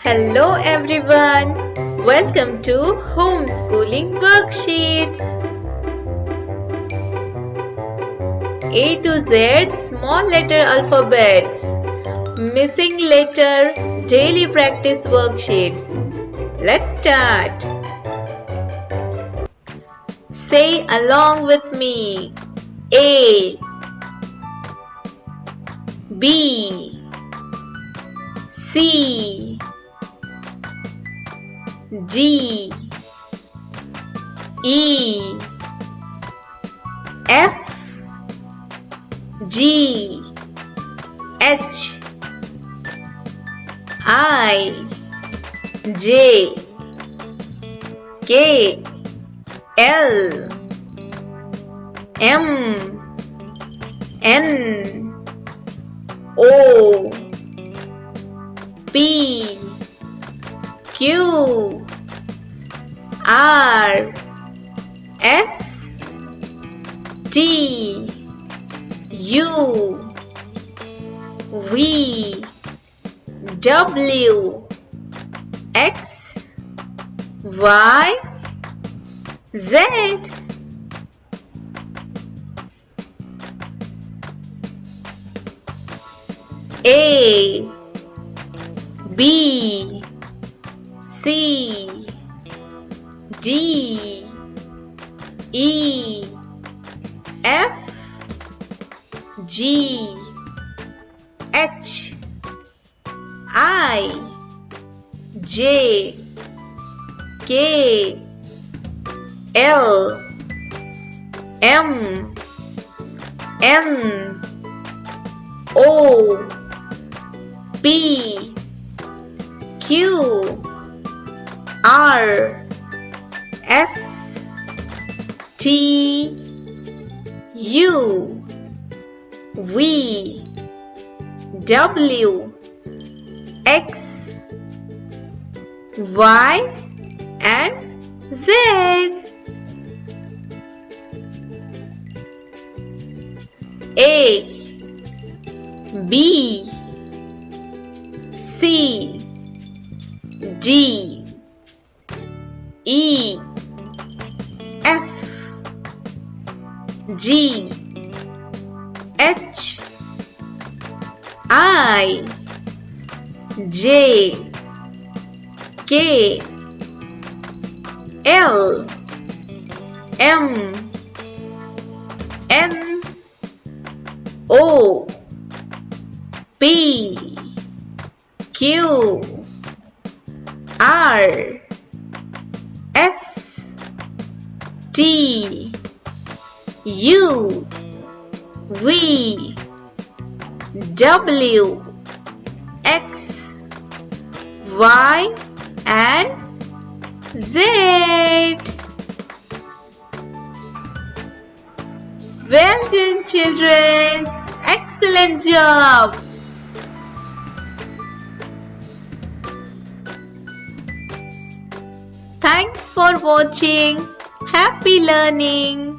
Hello everyone, welcome to Homeschooling Worksheets. A to Z small letter alphabets, missing letter daily practice worksheets. Let's start. Say along with me. A, B, C, D, E, F, G, H, I, J, K, L, M, N, O, P, Q, R, S, T, U, V, W, X, Y, Z. A, B, C, D, E, F, G, H, I, J, K, L, M, N, O, P, Q, R, S, T, U, V, W, X, Y, and Z. A, B, C, D, E, F, G, H, I, J, K, L, M, N, O, P, Q, R, S, T, U, V, W, X, Y, and Z. Well done, children. Excellent job. Thanks for watching. Happy learning.